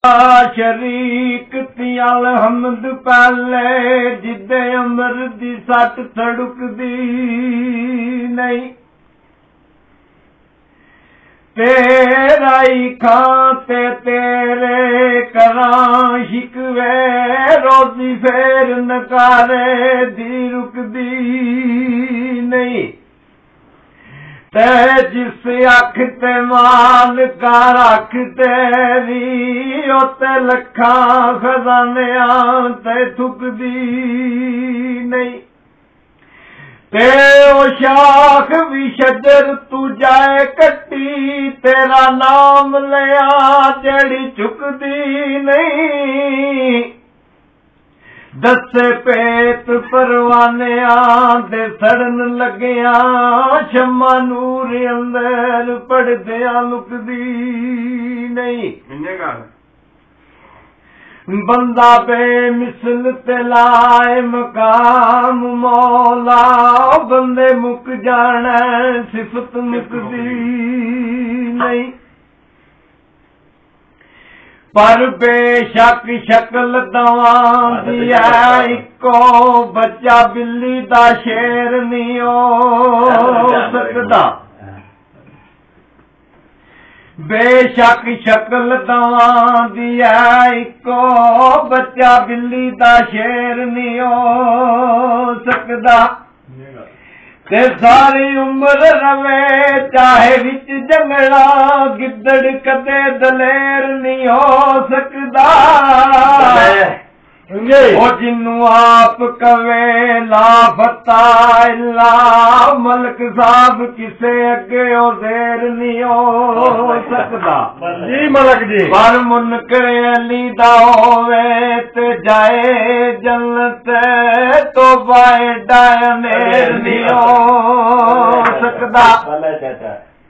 शरीक तियाल हमद पहले जिदे अमर दी सट सड़ुकदी नहीं तेरा ही खाते तेरे करां शिकवे रोजी फेर नकारे दी रुकदी नहीं ते जिस अख ते माल का रख तेरी ओते लखा खजाने ते थुकदी नहीं ते ओ शाख भी शजर तू जाए कट्टी तेरा नाम लिया जड़ी चुकदी नहीं दसे पेत परवाने दे सड़न लगिया शम्मा नूर अंदर पड़दिया लुकदी नहीं बंदा बेमिसल ते लाए मकाम मौला बंदे मुक जाने सिफत मुकदी नहीं पर बेशक शक्ल दवां दी है इको बच्चा बिल्ली दा शेर नहीं हो सकदा बेशक शक्ल दवां दी है इको बच्चा बिल्ली दा शेर नहीं हो सकदा ते सारी उम्र रवे चाहे विच जंगला गिद्दड़ कदे दलेर नहीं हो सकदा ओ जिन्नू आप कवे ला फता इल्ला मलक साहब किसे अगे ओ देर नहीं हो सकदा जी मलक जी पर मुनकर अली दा होवे ते जाए जन्नत तो बाए डायनेर नहीं हो सकदा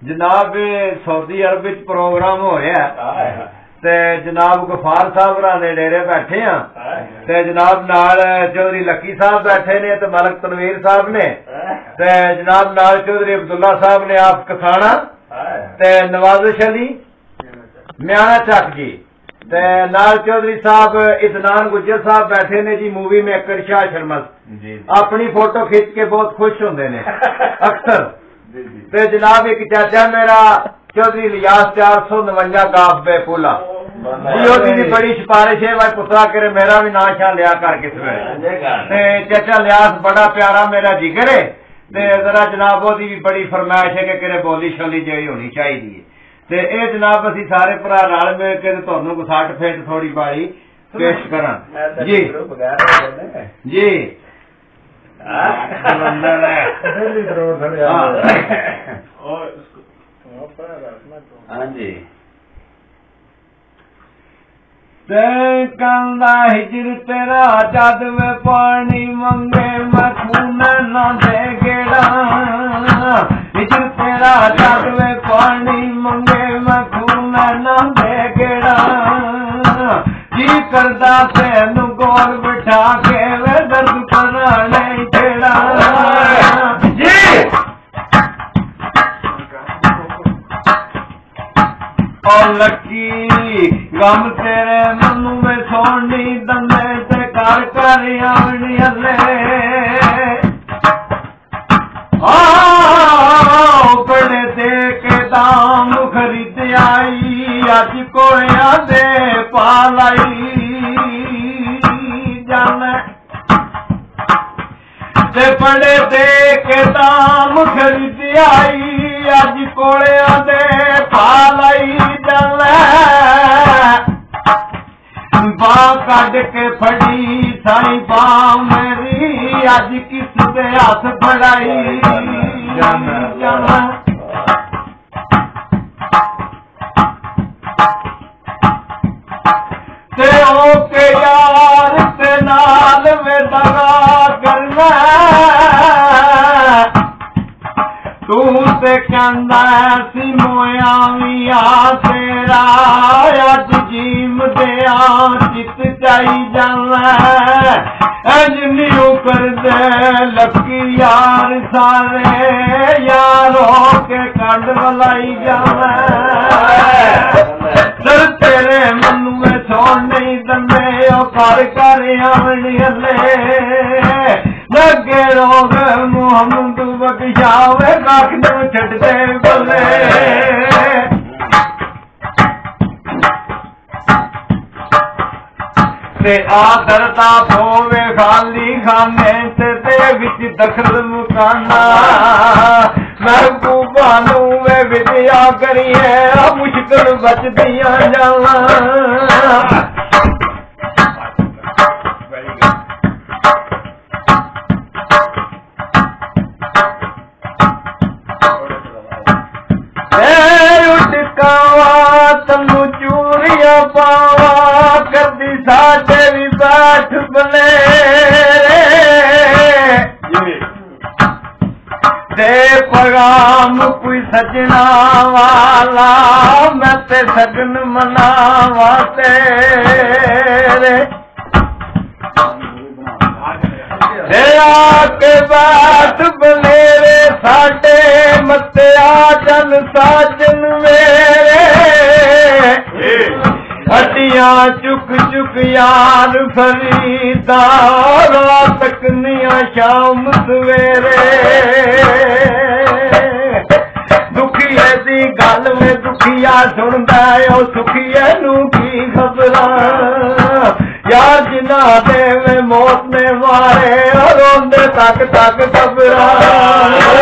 जनाब सऊदी अरब विच प्रोग्राम होया ते जनाब गफार साहब ने डेरे बैठे हाँ ते जनाब नाल चौधरी लक्की साहब बैठे ने ते मलक तनवीर साहब ने ते जनाब नाल चौधरी अब्दुल्ला साहब ने आप कसाना ते नवाजिश अली म्याना चक जी ते नाल चौधरी साहब इदनान गुज्जर साहब बैठे ने जी मूवी मेकर शाह शर्मस अपनी फोटो खिंच के बहुत खुश होंगे ने अक्सर ते जनाब एक चाचा मेरा चौधरी लियास 459 गाफ बेपुला जी बड़ी सिफारिश है भाई पुत्रा करे मेरा भी नाम शाह लिया कर किस वे चाचा लियास बड़ा प्यारा मेरा जिगर है ते जरा जनाब ओदी भी बड़ी फरमाइश है कि करे बोली शोली जी होनी चाहिए ते ए जनाब असी सारे भरा रल मिल के तुहानू को 60 फेट थोड़ी बारी पेश करा जी जी हाँ जी कंदा हिजर तेरा जद वे पानी मंगे मैं खून ना दे गेड़ा हिजर तेरा जद वे पानी मंगे मैं खून ना दे गेड़ा जी करदा तेनू गोल बिठा के वे दर्द कराने छेड़ा जी और लकी गम तेरे मनु में सोनी दंदे ते कर कर आवनी हले बड़े दे के दाम खरीद आई अज कोया दे पालाई जाने ते बड़े दे के दाम खरीद आई अज कोया दे पालाई जाने बा कड के फड़ी साई बा मेरी अज किस दे हाथ फड़ाई जाना ते ओ के यार ते नाल में दगा करना तू ते कहंदा सी मोया मिया तेरा अज जीम दिया चित जाई जाना अजनियो कर दे लकी यार सारे यारों के कंड मलाई जाना सर तेरे मन में पर कर आवनी हले लगे रोग मोहम्मद बख्शावे काख नू छड्डे बल्ले ते आदर दा होवे खाली खाने ते विच दखल मुकाना महबूबा नू वे विद्या करिए मुश्किल बचदियां जाला तनु चूरिया पावा करदी साडे भी बैठ बने दे पैगाम कोई सजना वाला मैं ते सगन मनावा तेरे आके बैठ बनेरे साडे मते आ चल साजन मेरे हड्डियां चुक चुक यार फरीदा रात तकनिया शाम सवेरे दुखिए दी गल में दुखिया सुनदा ओ सुखिए नू की खबरां यार जिना दे मौत ने मारे रोंदे तक तक खबरां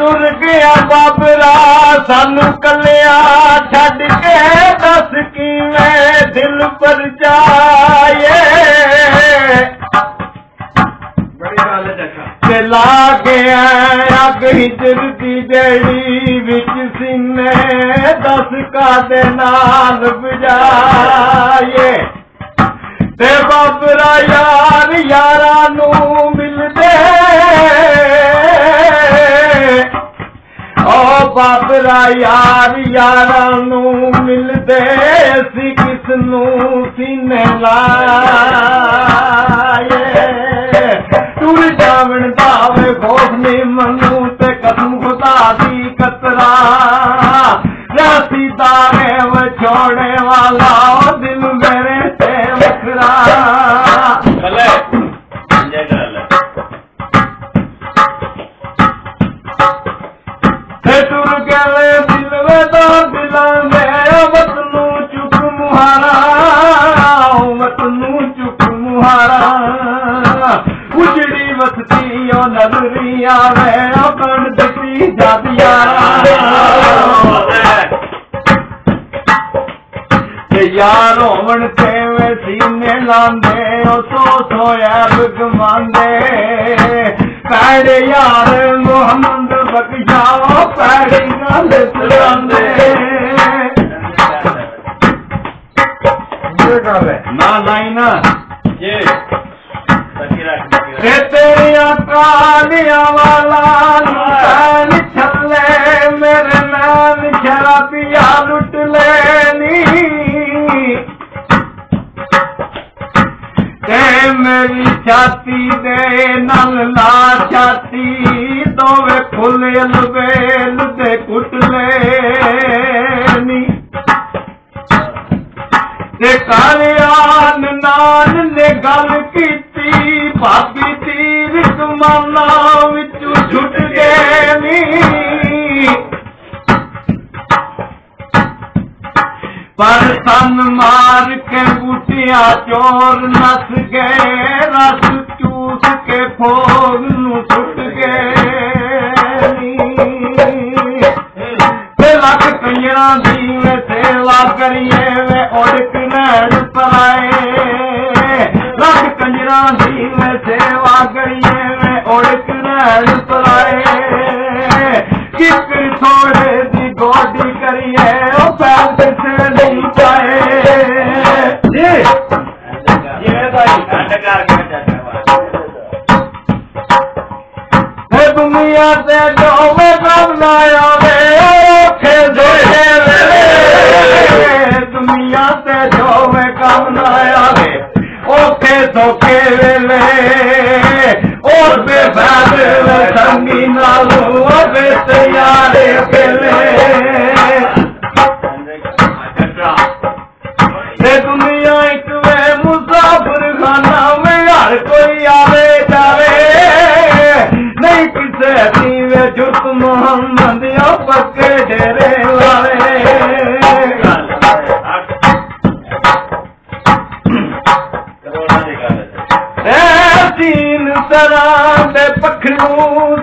तुर गया बाबरा सानू कलिया छड़ के दस किवें दिल पर जाए ला गया अग हिजर दी जड़ी विच सीने दस का दे नाल बुझाए ते बाबरा यार यारा नू मिलदे ओ बाबरा यार यारा नू मिलदे असी किस नू सीने लाए टुर जावन दावे खौफ नहीं मनू ते कसम खुदा दी कतरा रासी दावे वो छोड़े वाला दिल मेरे से वखरा टुर गए दिल वेदा दिलांदे मत नू चुक मुहारा मत नू चुक मुहारा उजड़ी वसती ओ नजरिया वे बन दती जादिया यार होवन ते वे सीने लांदे ओ सो ऐब गमांदे पैड़े यार मोहम्मद बख्शाओ पैड़ी गल सुनांदे ना लाइना तेरिया कालिया वाला नैन छले मेरे नैन शराबिया लुट लेनी ते मेरी छाती दे नल ला छाती दोवे खुले लबेल दे कुट लेनी ते कालियान नाल ने गल कीती भाभी तीर कमाना विचू छुट गए नी पर सन मार के बूटिया चोर नस गए रस चूस के भोग नू छुट गए लख कंजरा दी वे सेवा करिए वे उड़क नैन पराए लख कंजरा दी वे सेवा करिए वे उड़क नैन पराए किस थोड़े दी गोडी करिए ओ पैर किसे नहीं पाए दुनिया से जो में कब लाया दुनिया से जो में कम लाया ओखे सोखे वेले और बेफाद संगी नालू मोहम्मद यो पक्के डेरे वाले तीन तरह दे पखरू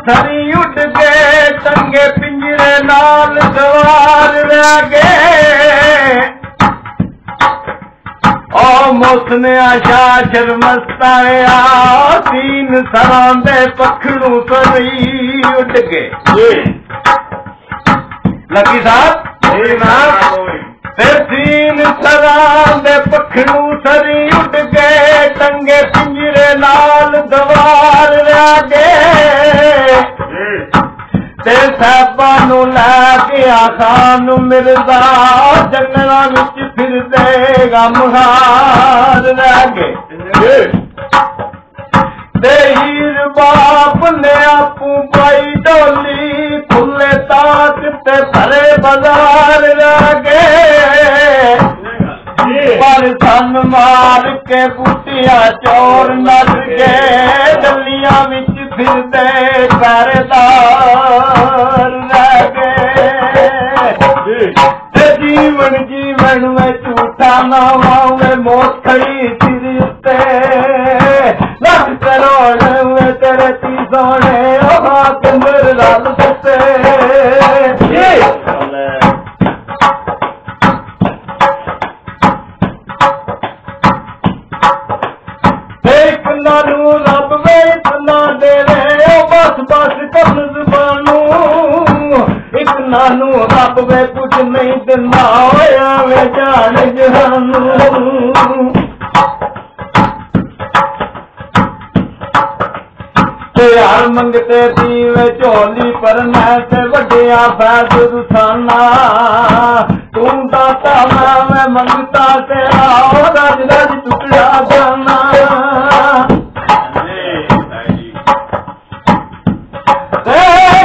सरी उड़ गए टंगे पिंजरे नाल सवार रह गए ओ मौसम आशा शर्मस्ताया तीन तरह दे पखरू सरी उड़ गए लकी साहब तीन तरह दे पखरू सरी उड़ गए टंगे पिंजरे नाल दवार रह गए ते साहबा नू लै खान मिर्जा जंगलों विच फिरदे गमहार रह गए ते हीर बाप ने आपू पाई डोली खुले ताक ते भरे बाजार रह गए पर सन मार के बूटिया चोर नस के गलियां विच फिरदे पहरेदार रह गए जीवन जीवन में झूठा नावा में मौत खड़ी सिर उत्ते लख करोड़ में तेरे ती सोने हाथ मेरे लाल सत्ते नानू रब वे इतना दे रे बस बस कर जुबानू एक नानू रब वे कुछ नहीं दिंदा होया वे जान जहानू हर मंगते दीवे झोली पर मैं ते वड्डिया फैज रुसाना तू दाता मैं मंगता तेरा रज रज टुकड़ा जाना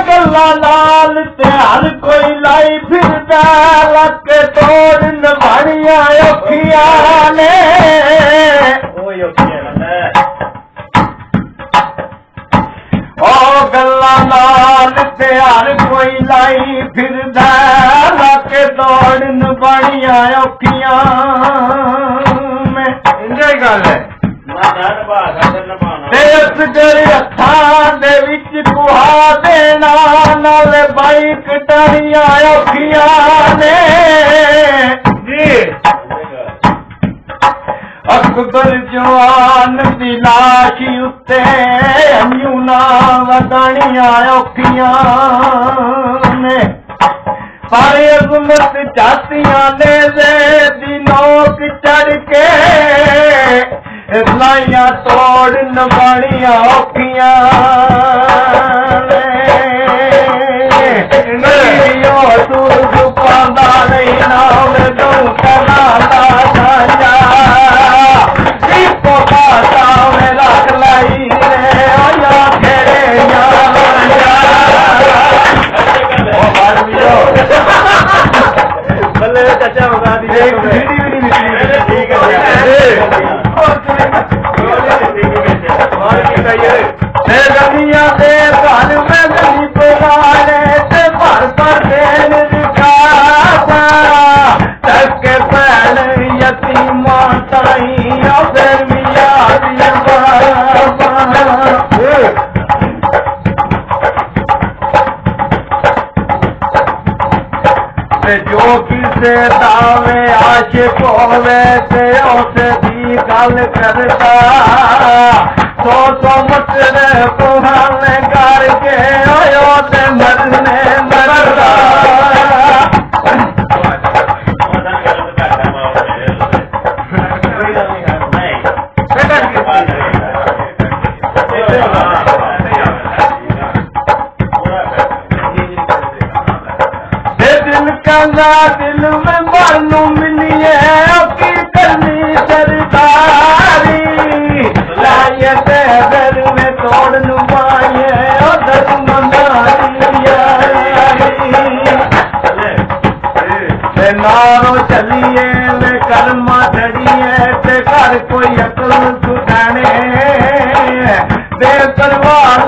गल्ला लाल ते हर कोई लाई फिरदा लक तोड़ नवाणिया औखिया ने ओ गल्ला लाल ते हर कोई लाई फिरदा लक तोड़ नवाणिया औखिया में इंजॉय गल है हत्थां दे विच कुहा देना नाल बाई कटारियां औखियां ने अकबर जवान दी लाश उत्ते हंजू ना वधाणियां औखियां ने पर अज़मत चातियां ने दी नोक चढ़ के लाइया तोड़ नवाणिया औखियां दूध पांदा नहीं नाम दो कला साझा पाता में रख लाई रे खेड़े भले चाचा बता दी रविया दे घर में नहीं पुराने ते भर पर देन दिखाता तक पैन यतीमा ताई फिर मिया जो किसे दावे आशिक होवे ते उसे भी गल करता तो मसले पुराने करके आयो ते मरने मरदा दिल में मानू मिली है की करनी सरदारी लाए दर में तोड़ नुमाए दर नारो चलिए वे कर्मा चढ़िए ते घर कोई अकल सुधाने दे तलवार